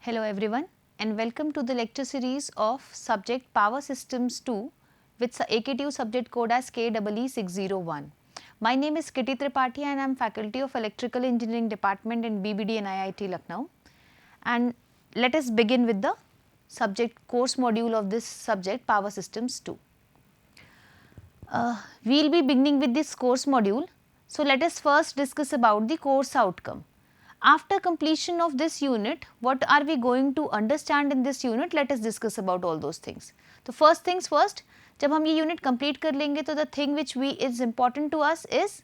Hello everyone and welcome to the lecture series of subject Power Systems 2 with AKTU subject code as KEE601. My name is Kitty Tripathi and I am faculty of Electrical Engineering Department in BBD and IIT Lucknow. And let us begin with the subject course module of this subject Power Systems 2. We will be beginning with this course module. So let us first discuss about the course outcome. After completion of this unit, what are we going to understand in this unit? Let us discuss about all those things. So first things first, जब हम ये unit complete कर लेंगे तो the thing which is important to us is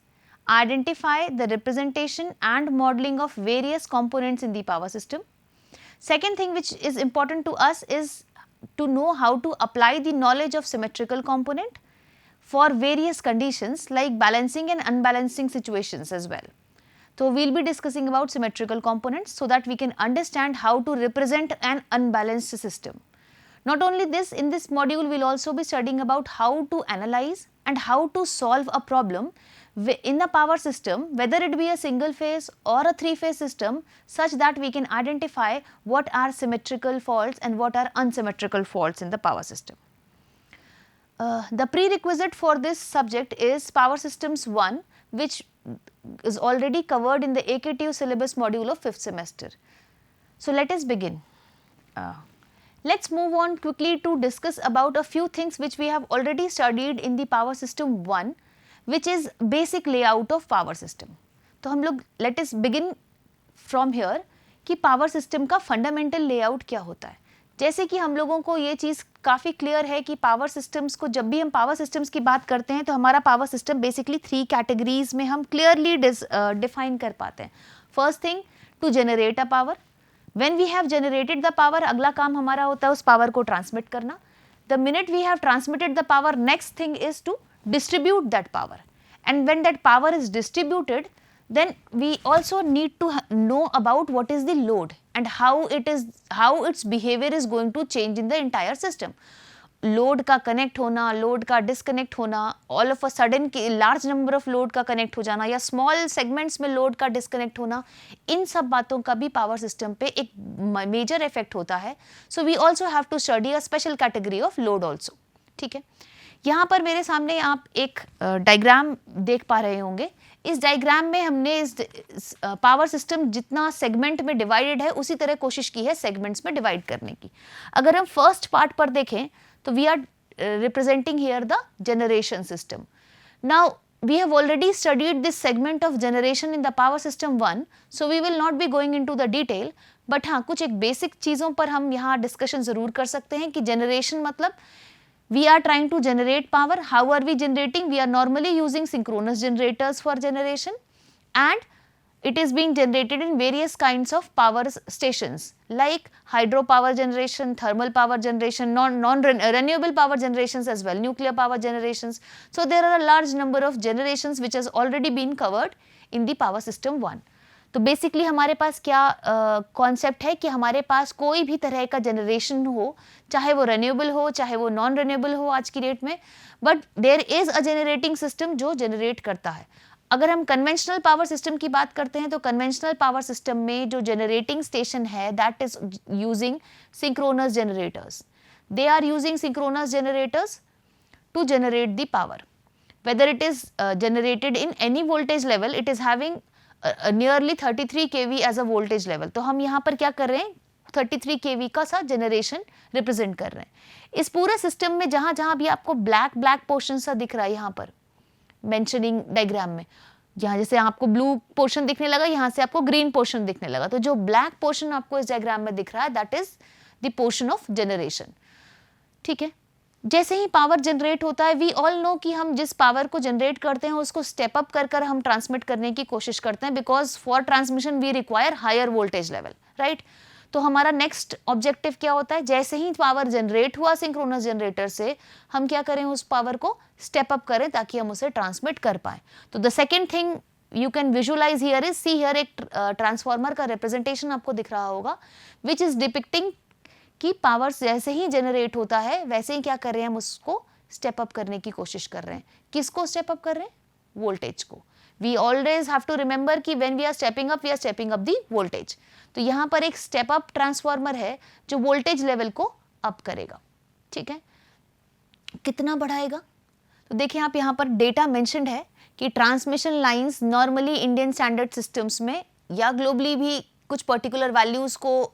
identify the representation and modeling of various components in the power system. Second thing which is important to us is to know how to apply the knowledge of symmetrical component for various conditions like balancing and unbalancing situations as well. So, we will be discussing about symmetrical components so that we can understand how to represent an unbalanced system. Not only this, in this module we will also be studying about how to analyze and how to solve a problem in a power system, whether it be a single phase or a three phase system, such that we can identify what are symmetrical faults and what are unsymmetrical faults in the power system. The prerequisite for this subject is Power Systems 1, which is already covered in the AKTU syllabus module of 5th semester. So, let us begin. Let us move on quickly to discuss about a few things which we have already studied in the Power System 1, which is basic layout of power system. तो हम लोग let us begin from here कि power system का fundamental layout क्या होता है. जैसे कि हम लोगों को ये चीज़ काफ़ी क्लियर है कि पावर सिस्टम्स को जब भी हम पावर सिस्टम्स की बात करते हैं तो हमारा पावर सिस्टम बेसिकली 3 कैटेगरीज में हम क्लियरली डिफाइन कर पाते हैं. First thing, to generate a power. When we have generated the power, अगला काम हमारा होता है उस पावर को ट्रांसमिट करना. The minute we have transmitted the power, next thing is to distribute that power. And when that power is distributed, then we also need to know about what is the load and how its behavior is going to change in the entire system. Load का connect होना, load का disconnect होना, all of a sudden large number of load का connect हो जाना या small segments में load का डिसकनेक्ट होना, इन सब बातों का भी पावर सिस्टम पे एक मेजर इफेक्ट होता है. So we also have to study a special category of load also. ठीक है, यहाँ पर मेरे सामने आप एक डायग्राम देख पा रहे होंगे. इस डायग्राम में हमने इस पावर सिस्टम जितना सेगमेंट में डिवाइडेड है उसी तरह कोशिश की है सेगमेंट्स में डिवाइड करने की. अगर हम फर्स्ट पार्ट पर देखें तो we are representing here the generation system. Now we have already studied this segment of generation in the power system 1, so we will not be going into the detail, but हाँ कुछ एक basic चीज़ों पर हम यहाँ discussion ज़रूर कर सकते हैं कि जनरेशन मतलब we are trying to generate power. How are we generating? We are normally using synchronous generators for generation, and it is being generated in various kinds of power stations like hydropower generation, thermal power generation, renewable power generations as well, nuclear power generations. So there are a large number of generations which has already been covered in the power system 1. तो basically हमारे पास क्या concept है कि हमारे पास कोई भी तरह का जनरेशन हो, चाहे वो रेन्यूएबल हो चाहे वो नॉन रेन्यूएबल हो आज की डेट में, but there is a generating system जो जनरेट करता है. अगर हम कन्वेंशनल पावर सिस्टम की बात करते हैं तो कन्वेंशनल पावर सिस्टम में जो जनरेटिंग स्टेशन है that is using synchronous generators. They are using synchronous generators to generate the power. Whether it is generated in any voltage level, it is having nearly 33 kV as a voltage level. तो हम यहाँ पर क्या कर रहे हैं, 33 kV का सा जनरेशन रिप्रेजेंट कर रहे हैं. इस पूरे सिस्टम में जहाँ जहाँ भी आपको ब्लैक पोर्शन सा दिख रहा है यहाँ पर मेंशनिंग डायग्राम में, यहाँ जैसे आपको ब्लू पोर्शन दिखने लगा, यहाँ से आपको ग्रीन पोर्शन दिखने लगा, तो जो ब्लैक पोर्शन आपको इस डायग्राम में दिख रहा है that is the portion of generation. ठीक है, जैसे ही पावर जनरेट होता है वी ऑल नो कि हम जिस पावर को जनरेट करते हैं उसको स्टेप अप कर हम ट्रांसमिट करने की कोशिश करते हैं, because for transmission we require higher voltage level, right. तो हमारा नेक्स्ट ऑब्जेक्टिव क्या होता है, जैसे ही पावर जनरेट हुआ सिंक्रोनस जनरेटर से, हम क्या करें, उस पावर को स्टेप अप करें ताकि हम उसे ट्रांसमिट कर पाएं. तो the second thing you can visualize here is, see here एक ट्रांसफॉर्मर का रिप्रेजेंटेशन आपको दिख रहा होगा विच इज डिपिक्टिंग कि पावर जैसे ही जनरेट होता है वैसे ही क्या कर रहे हैं, हम उसको स्टेप अप करने की कोशिश कर रहे हैं. किसको स्टेप अप कर रहे हैं, वोल्टेज को. We always have to remember कि when we are stepping up, we are stepping up the voltage. तो यहाँ पर एक स्टेप अप ट्रांसफार्मर है जो वोल्टेज लेवल को अप करेगा, ठीक है। कितना बढ़ाएगा? तो देखिए आप यहाँ पर डेटा मेंशन्ड है कि transmission lines normally Indian standard systems में या ग्लोबली भी कुछ पर्टिकुलर वैल्यूज़ को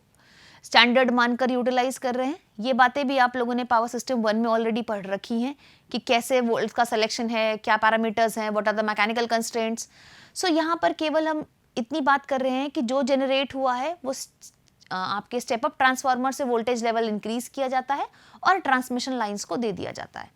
स्टैंडर्ड मानकर यूटिलाइज कर रहे हैं। ये बातें भी आप लोगों ने पावर सिस्टम 1 में ऑलरेडी पढ़ रखी हैं कि कैसे वोल्ट का सिलेक्शन है, क्या पैरामीटर्स हैं, what are the mechanical constraints. So यहाँ पर केवल हम इतनी बात कर रहे हैं कि जो जनरेट हुआ है वो आपके स्टेप अप ट्रांसफार्मर से वोल्टेज लेवल इंक्रीज किया जाता है और ट्रांसमिशन लाइंस को दे दिया जाता है।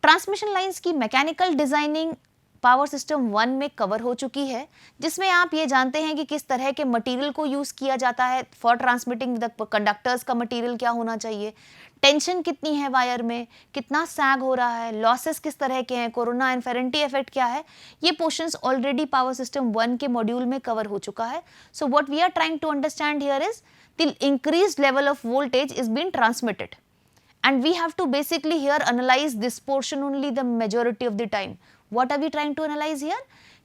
ट्रांसमिशन लाइंस की मैकेनिकल डिजाइनिंग पावर सिस्टम 1 में कवर हो चुकी है, जिसमें आप ये जानते हैं कि किस तरह के मटेरियल को यूज़ किया जाता है फॉर ट्रांसमिटिंग द कंडक्टर्स का मटेरियल क्या होना चाहिए, टेंशन कितनी है वायर में, कितना सैग हो रहा है, लॉसेस किस तरह के हैं, कोरोना एंड फेरेंटी इफेक्ट क्या है। ये पोर्शंस ऑलरेडी पावर सिस्टम 1 के मॉड्यूल में कवर हो चुका है। So what we are trying to understand here is the increased level of voltage is being transmitted, and we have to basically here analyze this portion only the majority of the time. What are we trying to analyze here?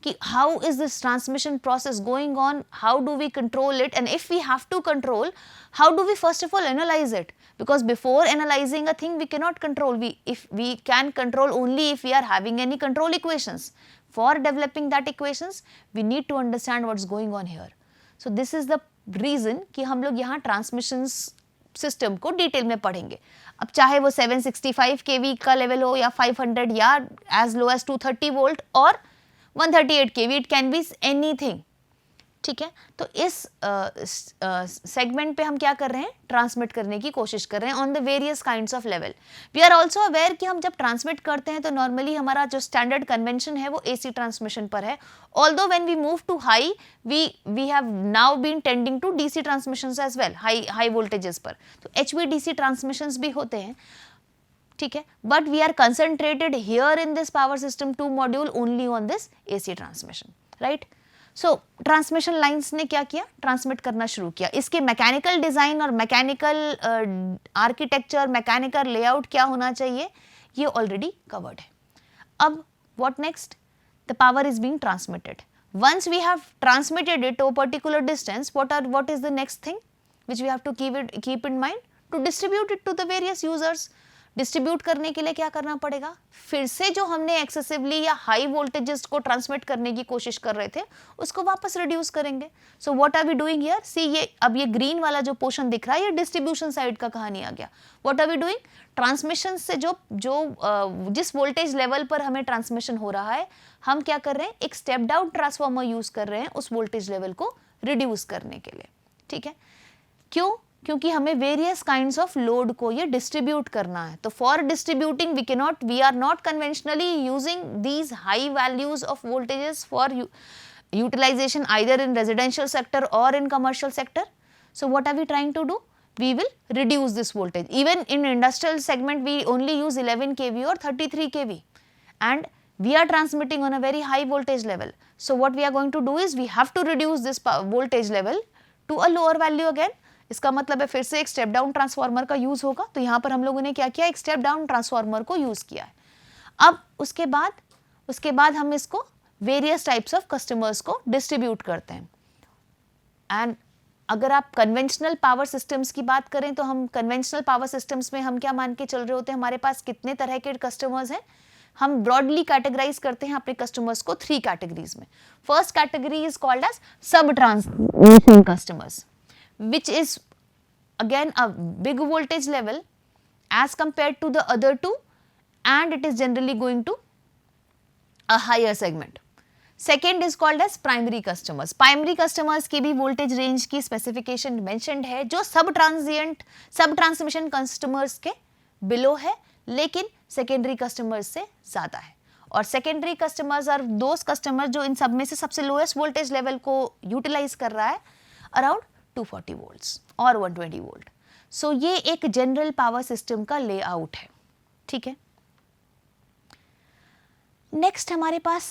Ki how is this transmission process going on, how do we control it, and if we have to control, how do we first of all analyze it? Because before analyzing a thing we cannot control, if we can control only if we are having any control equations. For developing that equations we need to understand what's going on here. So this is the reason कि हम लोग यहाँ transmissions system को detail में पढ़ेंगे। अब चाहे वो 765 kV का लेवल हो या 500 या एज लो एज 230 वोल्ट और 138 kV, it can be anything, ठीक है। तो इस सेगमेंट पे हम क्या कर रहे हैं, ट्रांसमिट करने की कोशिश कर रहे हैं on the various kinds of level. We are also aware कि हम जब ट्रांसमिट करते हैं तो नॉर्मली हमारा जो स्टैंडर्ड कन्वेंशन है वो एसी ट्रांसमिशन पर है, although when we move to high we have now been tending to DC transmissions as well, high voltages पर। तो एचवीडीसी ट्रांसमिशंस भी होते हैं, ठीक है, but we are concentrated here in this power system 2 module only on this AC transmission, right. So transmission lines ने क्या किया, ट्रांसमिट करना शुरू किया। इसके मैकेनिकल डिजाइन और मैकेनिकल आर्किटेक्चर, मैकेनिकल लेआउट क्या होना चाहिए, ये ऑलरेडी कवर्ड है। अब what next, the power is being transmitted. Once we have transmitted it to a particular distance, what is the next thing which we have to keep in mind, to distribute it to the various users. Distribute करने के लिए क्या करना पड़ेगा, फिर से जो हमने एक्सेसिवली या हाई वोल्टेजेस को ट्रांसमिट करने की कोशिश कर रहे थे उसको वापस रिड्यूस करेंगे। So what are we doing here, see ये अब ये ग्रीन वाला जो पोर्शन दिख रहा है ये डिस्ट्रीब्यूशन साइड का कहानी आ गया। What are we doing, transmission से जिस वोल्टेज लेवल पर हमें ट्रांसमिशन हो रहा है हम क्या कर रहे हैं, एक स्टेप डाउन ट्रांसफार्मर यूज कर रहे हैं उस वोल्टेज लेवल को रिड्यूस करने के लिए, ठीक है। क्यों, क्योंकि हमें वेरियस काइंड्स ऑफ लोड को ये डिस्ट्रीब्यूट करना है। तो for distributing we are not conventionally using these high values of voltages for utilization either in residential sector or in commercial sector. So what are we trying to do, we will reduce this voltage. Even in industrial segment we only use 11 kV or 33 kV and we are transmitting on a very high voltage level. So what we are going to do is we have to reduce this voltage level to a lower value again. इसका मतलब है फिर से एक step down transformer का use होगा। तो यहाँ पर हम लोगों ने क्या किया, एक स्टेप डाउन ट्रांसफार्मर को यूज किया है। अब उसके बाद हम इसको वेरियस टाइप्स ऑफ कस्टमर्स को डिस्ट्रीब्यूट करते हैं। एंड अगर आप कन्वेंशनल पावर सिस्टम्स की बात करें तो हम कन्वेंशनल पावर सिस्टम्स में हम क्या मान के चल रहे होते हैं, हमारे पास कितने तरह के कस्टमर्स हैं। हम ब्रॉडली कैटेगराइज करते हैं अपने कस्टमर्स को 3 कैटेगरीज में। First category is called as sub transmission customers, which is again a big voltage level as compared to the other two and it is generally going to a higher segment. Second is called as primary customers. Primary customers की भी voltage range की specification mentioned है जो सब transmission customers के below है लेकिन secondary customers से ज़्यादा है। और secondary customers are those customers जो इन सब में से सबसे lowest voltage level को utilize कर रहा है around 240 वोल्ट्स और 120 वोल्ट। सो ये एक जनरल पावर सिस्टम का लेआउट है, ठीक है। नेक्स्ट हमारे पास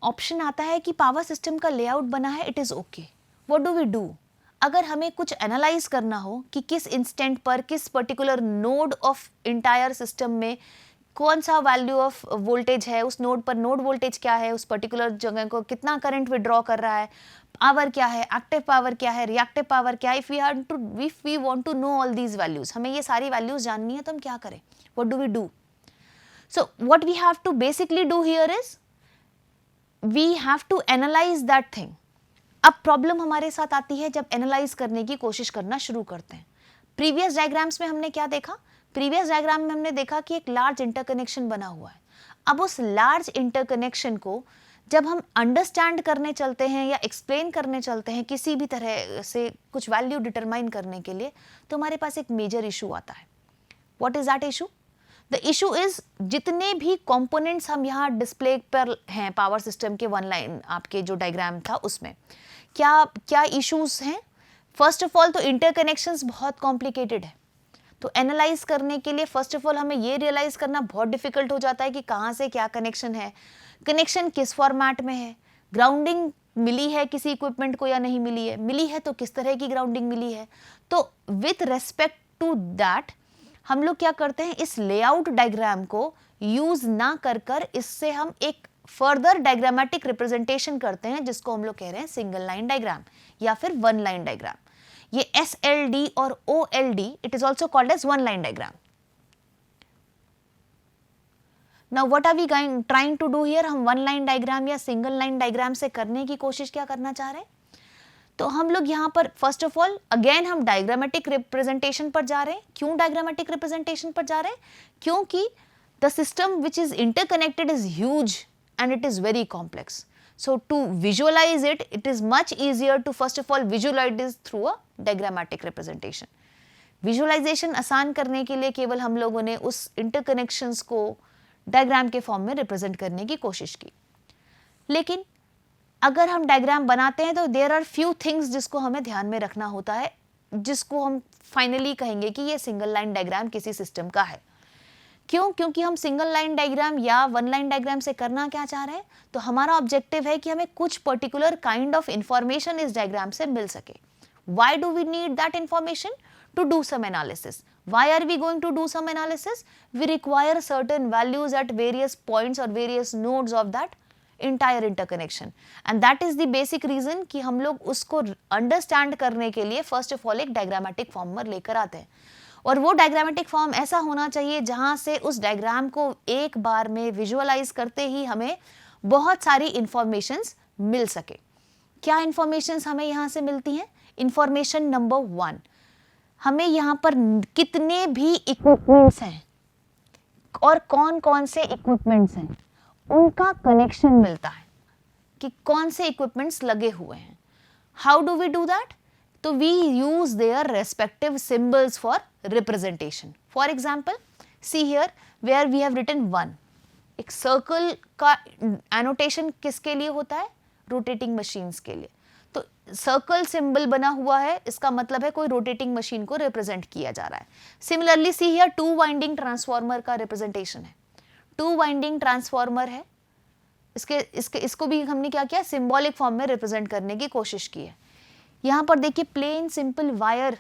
ऑप्शन आता है कि पावर सिस्टम का लेआउट बना है, it is okay, what do we do. अगर हमें कुछ एनालाइज करना हो कि किस इंस्टेंट पर किस particular node of entire system में कौन सा वैल्यू ऑफ वोल्टेज है उस नोड पर, नोड वोल्टेज क्या है, उस पर्टिकुलर जगह को कितना करंट विड्रॉ कर रहा है, पावर क्या है, एक्टिव पावर क्या है, रिएक्टिव पावर क्या है. If we want to know all these values, हमें ये सारी वैल्यूज जाननी है तो हम क्या करें, what do we do? So what we have to basically do here is we have to analyze that thing. अब प्रॉब्लम हमारे साथ आती है जब एनालाइज करने की कोशिश करना शुरू करते हैं. प्रीवियस डायग्राम्स में हमने क्या देखा? प्रीवियस डायग्राम में हमने देखा कि एक लार्ज इंटरकनेक्शन बना हुआ है. अब उस लार्ज इंटरकनेक्शन को जब हम अंडरस्टैंड करने चलते हैं या एक्सप्लेन करने चलते हैं किसी भी तरह से कुछ वैल्यू डिटरमाइन करने के लिए, तो हमारे पास एक मेजर इशू आता है. What is that issue? The issue is जितने भी कंपोनेंट्स हम यहाँ डिस्प्ले पर हैं पावर सिस्टम के वन लाइन आपके जो डायग्राम था उसमें क्या क्या इश्यूज हैं. फर्स्ट ऑफ ऑल तो इंटरकनेक्शंस बहुत कॉम्प्लिकेटेड है. तो एनालाइज करने के लिए फर्स्ट ऑफ ऑल हमें ये रियलाइज करना बहुत डिफिकल्ट हो जाता है कि कहाँ से क्या कनेक्शन है, कनेक्शन किस फॉर्मेट में है, ग्राउंडिंग मिली है किसी इक्विपमेंट को या नहीं मिली है, मिली है तो किस तरह की ग्राउंडिंग मिली है. तो विथ रेस्पेक्ट टू दैट हम लोग क्या करते हैं, इस लेआउट डायग्राम को यूज ना कर इससे हम एक फर्दर डायग्रामेटिक रिप्रेजेंटेशन करते हैं जिसको हम लोग कह रहे हैं सिंगल लाइन डायग्राम या फिर वन लाइन डायग्राम. ये SLD और OLD it is also called as one line diagram. Now what are we trying to do here? हम वन लाइन डायग्राम या सिंगल लाइन डायग्राम से करने की कोशिश क्या करना चाह रहे हैं? तो हम लोग यहाँ पर फर्स्ट ऑफ ऑल अगेन हम डायग्रामेटिक रिप्रेजेंटेशन पर जा रहे हैं. क्यों डायग्रामेटिक रिप्रेजेंटेशन पर जा रहे हैं? क्योंकि the system which is interconnected is huge and it is very complex. So to visualize it, it is much easier to first of all visualize this through a diagrammatic representation. Visualization आसान करने के लिए केवल हम लोगों ने उस interconnections को डायग्राम के फॉर्म में रिप्रेजेंट करने की कोशिश की. लेकिन अगर हम डायग्राम बनाते हैं तो there are few things जिसको हमें ध्यान में रखना होता है, जिसको हम फाइनली कहेंगे कि ये सिंगल लाइन डायग्राम किसी सिस्टम का है. क्यों? क्योंकि हम सिंगल लाइन डायग्राम या वन लाइन डायग्राम से करना क्या चाह रहे हैं, तो हमारा ऑब्जेक्टिव है कि हमें कुछ पर्टिकुलर काइंड ऑफ इंफॉर्मेशन इस डायग्राम से मिल सके. Why do we need that information? To do some analysis. Why are we going to do some analysis? We require certain values at various points और various nodes of that entire interconnection, and that is the basic reason कि हम लोग उसको understand करने के लिए first of all एक diagrammatic form में लेकर आते हैं. और वो डायग्रामेटिक फॉर्म ऐसा होना चाहिए जहां से उस डायग्राम को एक बार में विजुअलाइज करते ही हमें बहुत सारी इंफॉर्मेशंस मिल सके. क्या इंफॉर्मेशंस हमें यहाँ से मिलती हैं? इंफॉर्मेशन नंबर 1, हमें यहाँ पर कितने भी इक्विपमेंट्स हैं और कौन कौन से इक्विपमेंट्स हैं उनका कनेक्शन मिलता है कि कौन से इक्विपमेंट्स लगे हुए हैं. How do we do that? तो we use their respective symbols for representation. For example, see here where we have written 1. एक circle का annotation किसके लिए होता है? Rotating machines के लिए. तो circle symbol बना हुआ है, इसका मतलब है कोई rotating machine को represent किया जा रहा है. Similarly, see here 2 winding transformer का representation है. 2 winding transformer है. इसको भी हमने क्या किया? Symbolic form में represent करने की कोशिश की है. यहाँ पर देखिए प्लेन सिंपल वायर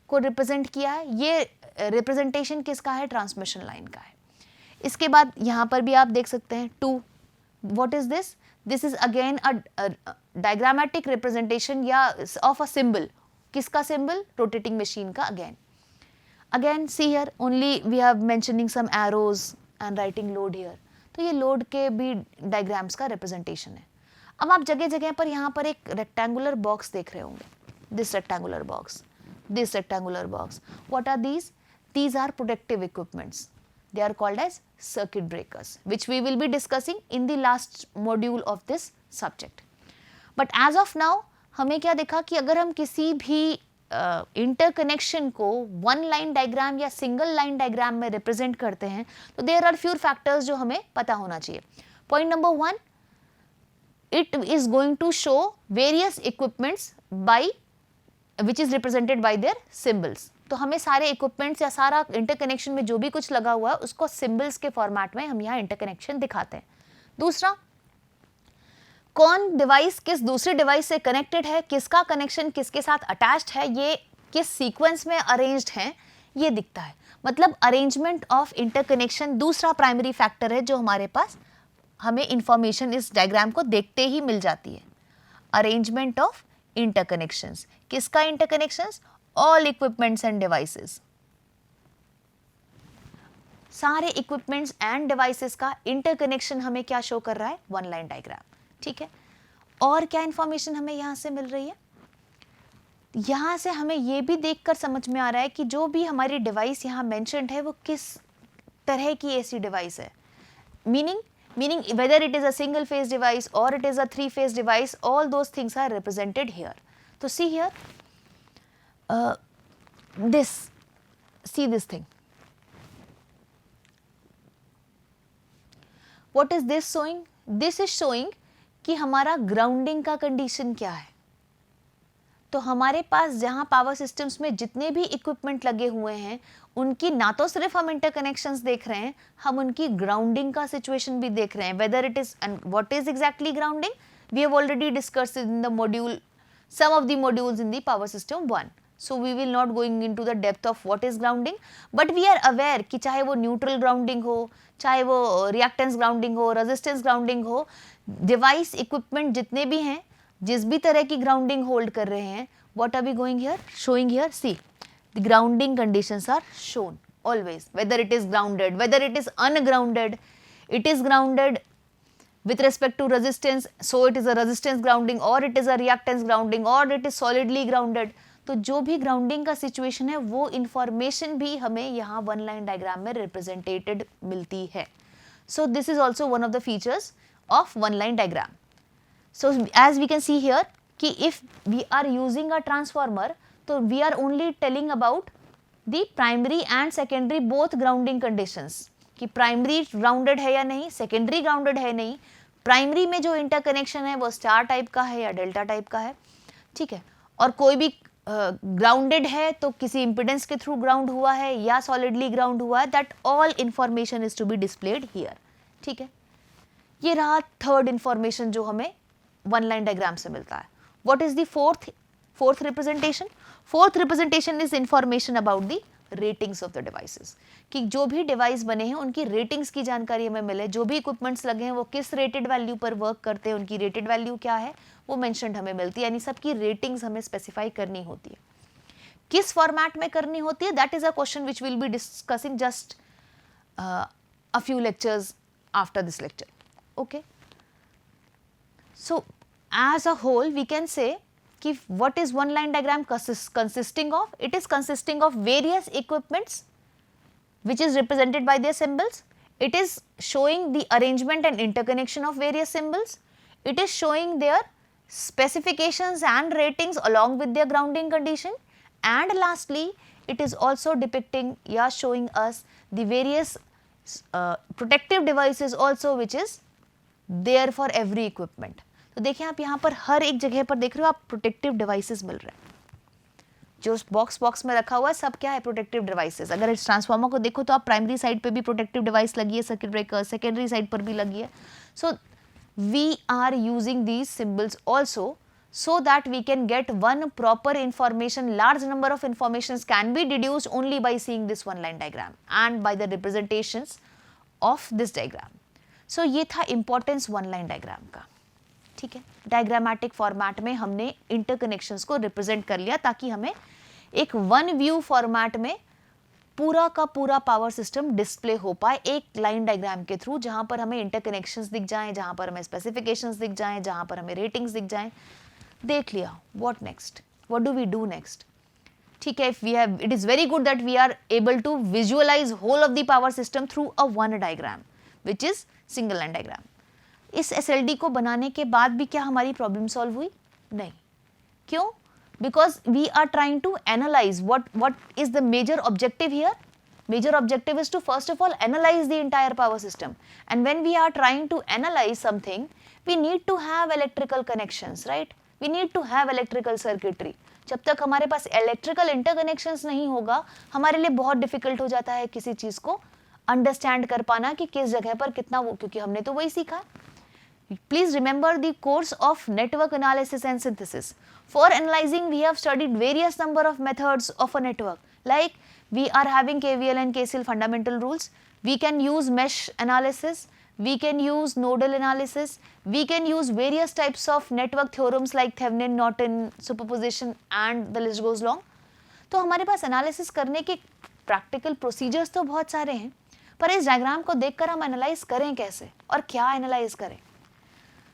को रिप्रेजेंट किया है. ये रिप्रेजेंटेशन किसका है? ट्रांसमिशन लाइन का है. इसके बाद यहाँ पर भी आप देख सकते हैं 2. What is this? This is again a diagrammatic representation या ऑफ अ सिंबल. किसका सिंबल? रोटेटिंग मशीन का. Again see here only we have mentioning some arrows and writing load here. तो ये लोड के भी डायग्राम्स का रिप्रेजेंटेशन है. अब आप जगह जगह पर यहाँ पर एक रेक्टेंगुलर बॉक्स देख रहे होंगे. This rectangular box, this rectangular box. What are these? These are protective equipments. They are called as circuit breakers, which we will be discussing in the last module of this subject. But as of now, हमें क्या देखा कि अगर हम किसी भी interconnection को one line diagram या सिंगल लाइन डायग्राम में रिप्रेजेंट करते हैं तो देयर आर फ्यू फैक्टर्स जो हमें पता होना चाहिए. Point number 1, it is going to show various equipments by which is represented by their symbols. तो हमें सारे इक्विपमेंट्स या सारा इंटरकनेक्शन में जो भी कुछ लगा हुआ है उसको सिंबल्स के फॉर्मेट में हम यहाँ इंटरकनेक्शन दिखाते हैं. दूसरा, कौन डिवाइस किस दूसरे डिवाइस से कनेक्टेड है, किसका कनेक्शन किसके साथ अटैच्ड है, ये किस सीक्वेंस में अरेंज्ड है, ये दिखता है. मतलब अरेंजमेंट ऑफ इंटरकनेक्शन दूसरा प्राइमरी फैक्टर है जो हमारे पास हमें इंफॉर्मेशन इस डायग्राम को देखते ही मिल जाती है। अरेंजमेंट ऑफ इंटरकनेक्शंस, किसका interconnections? All equipments end devices, सारे इक्विपमेंट्स एंड डिवाइसेस का इंटरकनेक्शन हमें क्या शो कर रहा है? One line diagram. ठीक है, और क्या इंफॉर्मेशन हमें यहां से मिल रही है? यहां से हमें यह भी देखकर समझ में आ रहा है कि जो भी हमारी डिवाइस यहां मेंशन्ड है वो किस तरह की ऐसी डिवाइस है, meaning whether it is a single phase device or it is a three phase device, all those things are represented here. So see here, see this thing. What is this showing? This is showing कि हमारा grounding का condition क्या है। तो हमारे पास जहां power systems में जितने भी इक्विपमेंट लगे हुए हैं उनकी ना तो सिर्फ हम इंटरकनेक्शंस देख रहे हैं, हम उनकी ग्राउंडिंग का सिचुएशन भी देख रहे हैं। Whether it is and what is exactly grounding, we have already discussed in the module, some of the modules in the power system 1, so we will not going into the depth of what is grounding, but we are aware कि चाहे वो neutral grounding हो, चाहे वो reactance grounding हो, resistance grounding हो, device equipment जितने भी हैं जिस भी तरह की ग्राउंडिंग होल्ड कर रहे हैं, what are we going here, showing here? See, the grounding conditions are shown always, whether it is grounded, whether it is ungrounded, it is grounded with respect to resistance, so it is a resistance grounding, or it is a reactance grounding, or it is solidly grounded. तो जो भी grounding का situation है वो information भी हमें यहाँ one line diagram में रिप्रेजेंटेटेड मिलती है। So this is also one of the features of one line diagram. So as we can see here कि if we are using a transformer तो we are only telling about the primary and secondary both grounding conditions, कि primary grounded है या नहीं, secondary grounded है नहीं, primary में जो इंटरकनेक्शन है वो स्टार टाइप का है या डेल्टा टाइप का है। ठीक है, और कोई भी ग्राउंडेड है तो किसी इंपिडेंस के थ्रू ग्राउंड हुआ है या सॉलिडली ग्राउंड हुआ है, that all information is to be displayed here. ठीक है, ये रहा थर्ड इंफॉर्मेशन जो हमें वन लाइन डायग्राम से मिलता है। What is the fourth representation? Fourth representation is information about the ratings of the devices, कि जो भी डिवाइस बने हैं उनकी रेटिंग्स की जानकारी हमें मिले, जो भी इक्विपमेंट्स लगे हैं वो किस रेटेड वैल्यू पर वर्क करते हैं, उनकी रेटेड वैल्यू क्या है वो मेंशन्ड हमें मिलती है, यानी सबकी रेटिंग्स हमें स्पेसिफाई करनी होती है। किस फॉर्मेट में करनी होती है, that is a question which will be discussing just a few lectures after this lecture. Okay, so as a whole we can say कि what is one line diagram consisting of? It is consisting of various equipments which is represented by their symbols. It is showing the arrangement and interconnection of various symbols. It is showing their specifications and ratings along with their grounding condition, and lastly it is also depicting showing us the various protective devices also which is there for every equipment. तो देखिए आप यहाँ पर हर एक जगह पर देख रहे हो आप प्रोटेक्टिव डिवाइसेस मिल रहे हैं, जो बॉक्स में रखा हुआ है सब क्या है, प्रोटेक्टिव डिवाइसेस। अगर इस ट्रांसफार्मर को देखो तो आप प्राइमरी साइड पे भी प्रोटेक्टिव डिवाइस लगी है, सर्किट ब्रेकर, सेकेंडरी साइड पर भी लगी है। So we are using these symbols also so that we can get one proper information. Large number of informations can be deduced only by seeing this one line diagram and by the representations of this diagram. So ये था importance one line diagram का। ठीक है, diagrammatic format में हमने interconnections को represent कर लिया ताकि हमें एक वन व्यू फॉर्मेट में पूरा का पूरा पावर सिस्टम डिस्प्ले हो पाए एक लाइन डायग्राम के थ्रू, जहां पर हमें इंटरकनेक्शंस दिख जाएं, जहां पर हमें स्पेसिफिकेशंस दिख जाएं, जहां पर हमें रेटिंग्स दिख जाएं। देख लिया, what next, what do we do next? ठीक है, if we have, it is very good that we are able to visualise whole of the power system through a one diagram which is single line diagram. इस SLD को बनाने के बाद भी क्या हमारी प्रॉब्लम सॉल्व हुई? नहीं। क्यों? Because we are trying to analyse what is the major objective here? Major objective is to first of all analyze the entire power system, and when we are trying to analyze something we need to have electrical connections, right? We need to have electrical circuitry. जब तक हमारे पास electrical interconnections नहीं होगा हमारे लिए बहुत difficult हो जाता है किसी चीज को अंडरस्टैंड कर पाना कि किस जगह पर कितना वो, क्योंकि हमने तो वही सीखा। Please remember the course of network analysis and synthesis. For analyzing, we have studied various number of methods of a network. Like we are having KVL and KCL fundamental rules. We can use mesh analysis. We can use nodal analysis. We can use various types of network theorems like Thevenin, Norton, superposition, and the list goes long. तो हमारे पास analysis करने के practical procedures तो बहुत सारे हैं, पर इस डायग्राम को देखकर हम एनालाइज करें कैसे और क्या एनालाइज करें.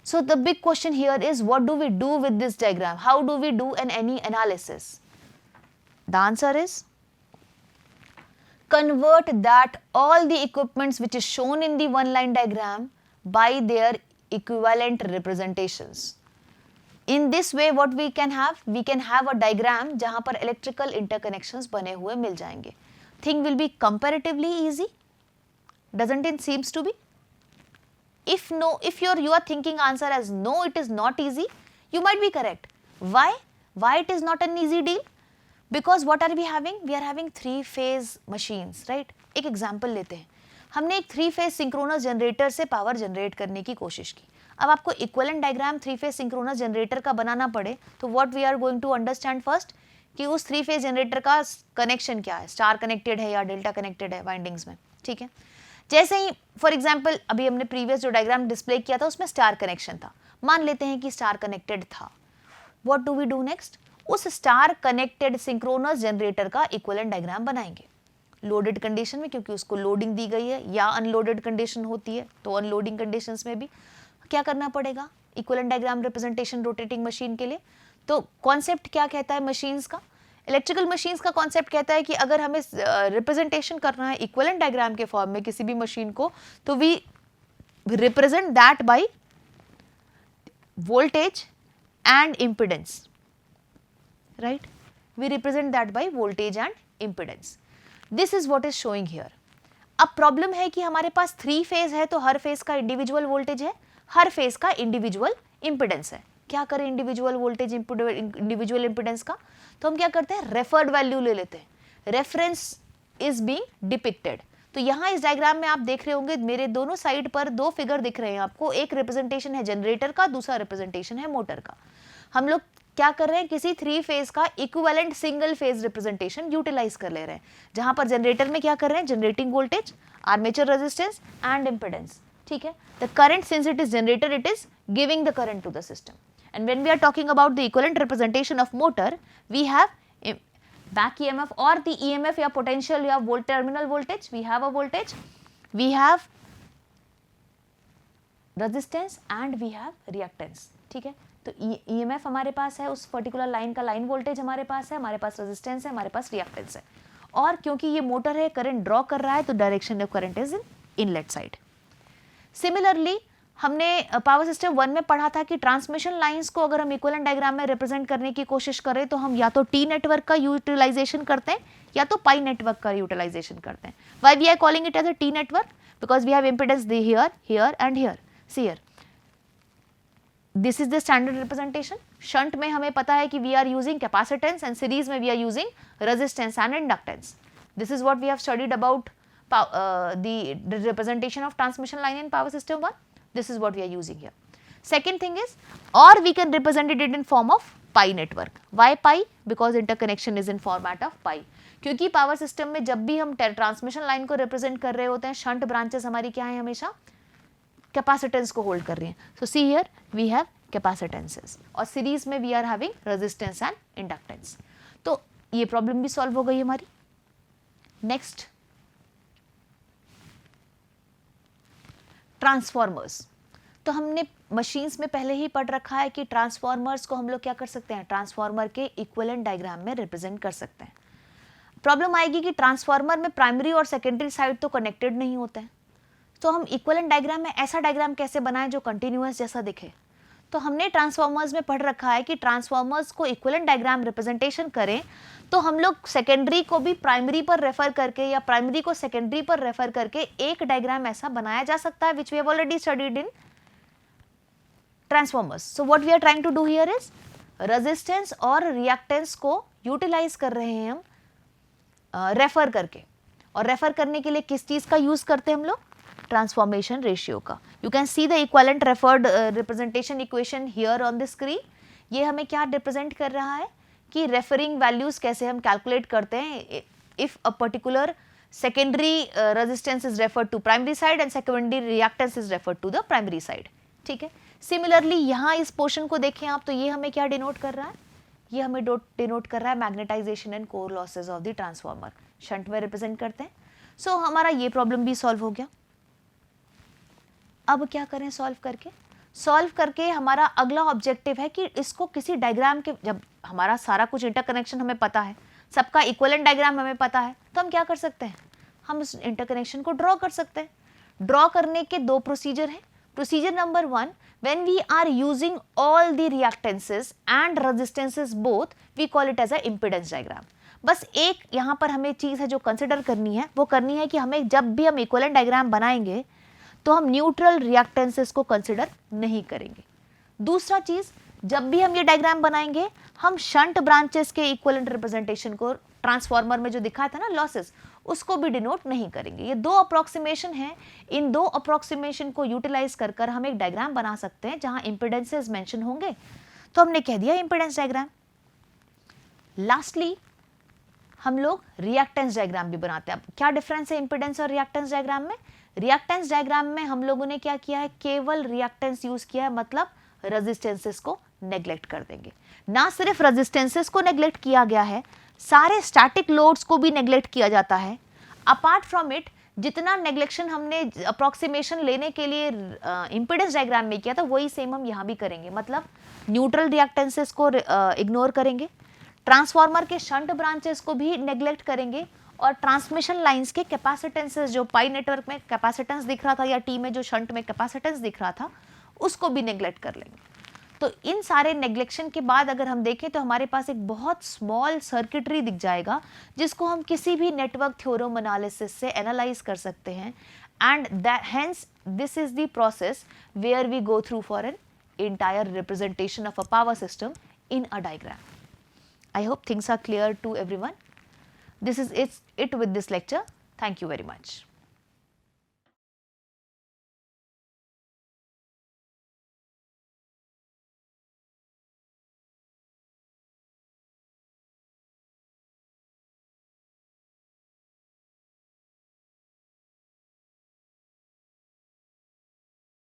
So the big question here is, what do we do with this diagram? How do we do any analysis? The answer is, convert that all the equipments which is shown in the one line diagram by their equivalent representations. In this way what we can have a diagram जहाँ पर electrical interconnections बने हुए मिल जाएंगे. Thing will be comparatively easy, doesn't it seems to be? If no, if you are thinking answer as no, it is not easy, you might be correct. Why? Why it is not an easy deal? Because what are we having? We are having 3-phase machines, right? एक example लेते हैं. हमने एक 3-phase synchronous generator से power generate करने की कोशिश की. अब आपको equivalent diagram 3-phase synchronous generator का बनाना पड़े, तो what we are going to understand first कि उस 3-phase generator का connection क्या है, star connected है या delta connected है windings में, ठीक है. जैसे ही फॉर एग्जाम्पल अभी हमने प्रीवियस जो डायग्राम डिस्प्ले किया था उसमें स्टार कनेक्शन था, मान लेते हैं कि स्टार कनेक्टेड था. What do we do next? उस स्टार कनेक्टेड सिंक्रोनस जनरेटर का इक्विवेलेंट डायग्राम बनाएंगे लोडेड कंडीशन में, क्योंकि उसको लोडिंग दी गई है, या अनलोडेड कंडीशन होती है तो अनलोडिंग कंडीशंस में भी क्या करना पड़ेगा, equivalent diagram representation rotating machine के लिए. तो कॉन्सेप्ट क्या कहता है मशीन्स का? इलेक्ट्रिकल मशीन्स का कॉन्सेप्ट कहता है कि अगर हमें रिप्रेजेंटेशन करना है इक्विवेलेंट डायग्राम के फॉर्म में किसी भी मशीन को, तो we represent that by voltage and impedance, right? We represent that by voltage and impedance. This is what is showing here. अब प्रॉब्लम है कि हमारे पास 3 फेज है तो हर फेज का इंडिविजुअल वोल्टेज है, हर फेज का इंडिविजुअल इम्पिडेंस है. क्या करें इंडिविजुअल वोल्टेज इंडिविजुअल इम्पिडेंस का? तो हम क्या करते हैं, रेफर्ड वैल्यू ले लेते हैं. Reference is being depicted. तो यहाँ इस डायग्राम में आप देख रहे होंगे मेरे दोनों साइड पर 2 फिगर दिख रहे हैं आपको. एक रिप्रेजेंटेशन है जनरेटर का, दूसरा रिप्रेजेंटेशन है मोटर का. हम लोग क्या कर रहे हैं, किसी 3 फेज का equivalent single phase representation utilise कर ले रहे हैं, जहां पर जनरेटर में क्या कर रहे हैं, generating voltage, armature resistance and impedance, ठीक है. The current, since it is generator, it is giving the current to the system. And when we are talking about the equivalent representation of motor, we have back EMF or the EMF या potential या terminal voltage. We have a voltage, we have resistance and we have reactance. ठीक है, तो EMF हमारे पास है, उस particular line का line voltage हमारे पास है, हमारे पास रेजिस्टेंस है, हमारे पास रिएक्टेंस है. और क्योंकि ये मोटर है, करंट ड्रॉ कर रहा है, तो direction of current is in inlet side. Similarly हमने पावर सिस्टम 1 में पढ़ा था कि ट्रांसमिशन लाइंस को अगर हम इक्विवेलेंट डायग्राम में रिप्रेजेंट करने की कोशिश करें तो हम या तो टी नेटवर्क का यूटिलाइजेशन करते हैं या तो पाई नेटवर्क का यूटिलाइजेशन करते हैं. Why we are calling it as a T network? Because we have impedance here, here and here. See here, this is the standard representation. Shunt में हमें पता है कि we are using capacitance and series में we are using resistance and inductance. This is what we have studied about the representation of transmission line in power system 1. This is what we are using here. Second thing is, or we can represent it in form of pi network. Why pi? Because interconnection is in format of pi. क्योंकि power system में जब भी हम transmission line को represent कर रहे होते हैं, शंट ब्रांचेस हमारी क्या है, हमेशा कैपेसिटेंस को होल्ड कर रही हैं. So see here we have capacitances और सीरीज में we are having resistance and inductance. तो ये प्रॉब्लम भी सॉल्व हो गई हमारी. Next, transformers. तो हमने मशीन्स में पहले ही पढ़ रखा है कि ट्रांसफॉर्मर्स को हम लोग क्या कर सकते हैं, ट्रांसफॉर्मर के इक्विवेलेंट डायग्राम में रिप्रेजेंट कर सकते हैं. प्रॉब्लम आएगी कि ट्रांसफॉर्मर में प्राइमरी और सेकेंडरी साइड तो कनेक्टेड नहीं होते हैं, तो हम इक्विवेलेंट डायग्राम में ऐसा डायग्राम कैसे बनाएं जो कंटिन्यूअस जैसा दिखे. तो हमने ट्रांसफॉर्मर्स में पढ़ रखा है कि ट्रांसफॉर्मर्स को इक्विवेलेंट डायग्राम रिप्रेजेंटेशन करें तो हम लोग सेकेंडरी को भी प्राइमरी पर रेफर करके या प्राइमरी को सेकेंडरी पर रेफर करके एक डायग्राम ऐसा बनाया जा सकता है, which we have already studied in transformers. So what we are trying to do here is resistance और रिएक्टेंस को यूटिलाइज कर रहे हैं हम रेफर करके. और रेफर करने के लिए किस चीज का यूज करते हैं हम लोग, ट्रांसफॉर्मेशन रेशियो का. You can see the equivalent referred representation equation here on the screen. ये हमें क्या रिप्रेजेंट कर रहा है कि रेफरिंग वैल्यूज कैसे हम कैलकुलेट करते हैं if a particular secondary resistance is referred to primary side and secondary reactance is referred to the primary side. ठीक है. Similarly यहाँ इस पोर्शन को देखें आप, तो ये हमें क्या डिनोट कर रहा है, ये हमें डिनोट कर रहा है magnetization and core losses of the transformer, shunt में रिप्रेजेंट करते हैं. सो हमारा ये प्रॉब्लम भी सॉल्व हो गया. अब क्या करें सॉल्व करके हमारा अगला ऑब्जेक्टिव है कि इसको किसी डायग्राम के, जब हमारा सारा कुछ इंटरकनेक्शन हमें पता है, सबका इक्विवेलेंट डायग्राम हमें पता है, तो हम क्या कर सकते हैं, हम इस इंटरकनेक्शन को ड्रॉ कर सकते हैं. ड्रॉ करने के दो प्रोसीजर हैं. Procedure number 1, when we are using all the reactances and resistances both, we call it as a impedance diagram. बस एक यहाँ पर हमें चीज़ है जो कंसिडर करनी है, वो करनी है कि हमें जब भी हम इक्विवेलेंट डायग्राम बनाएंगे तो हम न्यूट्रल रिएक्टेंसेस को कंसिडर नहीं करेंगे. दूसरा चीज़, जब भी हम ये डायग्राम बनाएंगे हम शंट ब्रांचेस के इक्विवेलेंट रिप्रेजेंटेशन को, ट्रांसफार्मर में जो दिखाया था ना लॉसेस, उसको भी डिनोट नहीं करेंगे. ये दो अप्रोक्सीमेशन है. इन दो अप्रोक्सीमेशन को यूटिलाइज कर हम एक डायग्राम बना सकते हैं जहां इंपेडेंसेस मेंशन होंगे. तो हमने कह दिया इंपेडेंस डायग्राम. लास्टली हम लोग रिएक्टेंस डायग्राम भी बनाते हैं. अब क्या डिफरेंस है इंपेडेंस और रिएक्टेंस डायग्राम में? रिएक्टेंस डायग्राम में हम लोगों ने क्या किया है, केवल रिएक्टेंस यूज किया है, मतलब रेजिस्टेंसेस को नेग्लेक्ट कर देंगे. ना सिर्फ रेजिस्टेंसेस को नेग्लेक्ट किया गया है, सारे स्टैटिक लोड्स को भी नेग्लेक्ट किया जाता है. अपार्ट फ्रॉम इट, जितना नेग्लेक्शन हमने अप्रोक्सीमेशन लेने के लिए इंपेडेंस डायग्राम में किया था, वही सेम हम यहाँ भी करेंगे. मतलब न्यूट्रल रिएक्टेंसेस को इग्नोर करेंगे, ट्रांसफार्मर के शंट ब्रांचेस को भी नेग्लेक्ट करेंगे, और ट्रांसमिशन लाइंस के कैपेसिटेंसेस, जो पाई नेटवर्क में कैपेसिटेंस दिख रहा था या टी में जो शंट में कैपेसिटेंस दिख रहा था, उसको भी नेग्लेक्ट कर लेंगे. तो इन सारे नेग्लेक्शन के बाद अगर हम देखें तो हमारे पास एक बहुत स्मॉल सर्किटरी दिख जाएगा जिसको हम किसी भी नेटवर्क थ्योरम एनालिसिस से एनालाइज कर सकते हैं. And hence this is the process where we go through for an entire representation of a power system in a diagram. I hope things are clear to everyone. This is it with this lecture. Thank you very much.